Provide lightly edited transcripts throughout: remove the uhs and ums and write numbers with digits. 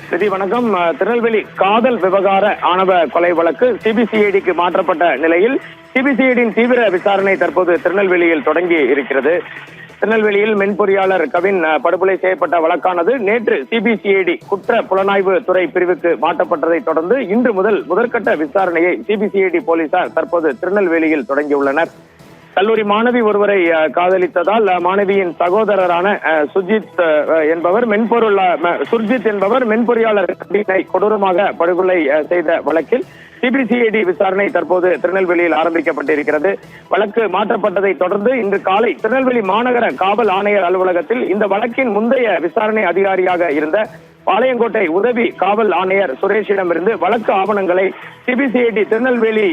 திதி வணக்கம். திருநெல்வேலி காதல் விவகார ஆணவ கொலை வழக்கு சிபிசிஐடிக்கு மாற்றப்பட்ட நிலையில் சிபிசிஐடியின் தீவிர விசாரணை தற்போது திருநெல்வேலியில் தொடங்கி இருக்கிறது. திருநெல்வேலியில் மென்பொறியாளர் கவின் படுகொலை செய்யப்பட்ட வழக்கானது நேற்று சிபிசிஐடி குற்ற புலனாய்வு துறை பிரிவுக்கு மாற்றப்பட்டதை தொடர்ந்து இன்று முதல் முதற்கட்ட விசாரணையை சிபிசிஐடி போலீசார் தற்போது திருநெல்வேலியில் தொடங்கியுள்ளனர். கல்லூரி மாணவி ஒருவரை காதலித்ததால் மாணவியின் சகோதரரான சுர்ஜித் என்பவர் மென்பொறியாளர் கவினை கொடூரமாக படுகொலை செய்த வழக்கில் சிபிசிஐடி விசாரணை தற்போது திருநெல்வேலியில் ஆரம்பிக்கப்பட்டிருக்கிறது. வழக்கு மாற்றப்பட்டதை தொடர்ந்து இன்று காலை திருநெல்வேலி மாநகர காவல் ஆணையர் அலுவலகத்தில் இந்த வழக்கின் முந்தைய விசாரணை அதிகாரியாக இருந்த பாளையங்கோட்டை உதவி காவல் ஆணையர் சுரேஷிடமிருந்து வழக்கு ஆவணங்களை சிபிசிஐடி திருநெல்வேலி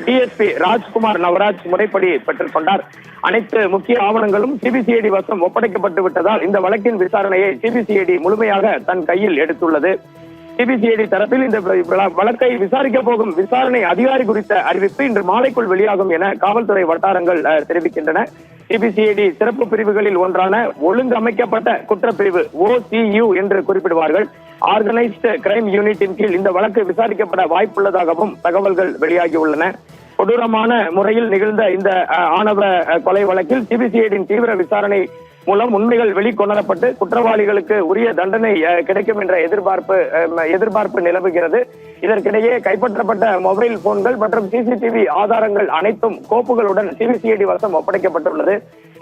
டிஎஸ்பி ராஜ்குமார் நவராஜ் முறைப்படி பெற்றுக் கொண்டார். அனைத்து முக்கிய ஆவணங்களும் சிபிசிஐடி வசம் ஒப்படைக்கப்பட்டு விட்டதால் இந்த வழக்கின் விசாரணையை சிபிசிஐடி முழுமையாக தன் கையில் எடுத்துள்ளது. சிபிசிஐடி தரப்பில் இந்த வழக்கை விசாரிக்க போகும் விசாரணை அதிகாரி குறித்த அறிவிப்பு இன்று மாலைக்குள் வெளியாகும் என காவல்துறை வட்டாரங்கள் தெரிவிக்கின்றன. சிபிசிஐடி சிறப்பு பிரிவுகளில் ஒன்றான ஒழுங்கமைக்கப்பட்ட குற்றப்பிரிவு OCU என்று குறிப்பிடுவார்கள். ஆர்கனைஸ்டு கிரைம் யூனிட்டின் கீழ் இந்த வழக்கு விசாரிக்கப்பட வாய்ப்புள்ளதாகவும் தகவல்கள் வெளியாகியுள்ளன. கொடூரமான முறையில் நிகழ்ந்த இந்த ஆணவ கொலை வழக்கில் சிபிசிஐடியின் தீவிர விசாரணை மூலம் உண்மைகள் வெளிக்கொணரப்பட்டு குற்றவாளிகளுக்கு உரிய தண்டனை கிடைக்கும் என்ற எதிர்பார்ப்பு நிலவுகிறது. இதற்கிடையே கைப்பற்றப்பட்ட மொபைல் போன்கள் மற்றும் சிசிடிவி ஆதாரங்கள் அனைத்தும் கோப்புகளுடன் சிபிசிஐடி வசம் ஒப்படைக்கப்பட்டுள்ளது.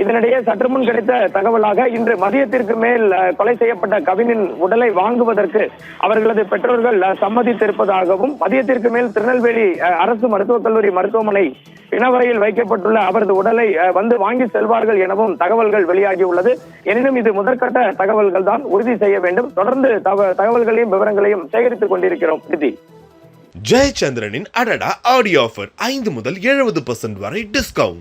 இதனிடையே சற்று முன் கிடைத்த தகவலாக இன்று மதியத்திற்கு மேல் கொலை செய்யப்பட்ட கவினின் உடலை வாங்குவதற்கு அவர்களது பெற்றோர்கள் சம்மதித்திருப்பதாகவும் மதியத்திற்கு மேல் திருநெல்வேலி அரசு மருத்துவக் கல்லூரி மருத்துவமனை பிணவரையில் வைக்கப்பட்டுள்ள அவரது உடலை வந்து வாங்கி செல்வார்கள் எனவும் தகவல்கள் வெளியாகியுள்ளது. எனினும் இது முதற்கட்ட தகவல்கள் தான், உறுதி செய்ய வேண்டும். தொடர்ந்து தகவல்களையும் விவரங்களையும் சேகரித்துக் கொண்டிருக்கிறோம். ஜெயச்சந்திரனின் அடடா ஆடியோ ஆஃபர் 5 முதல் 70% வரை டிஸ்கவுண்ட்.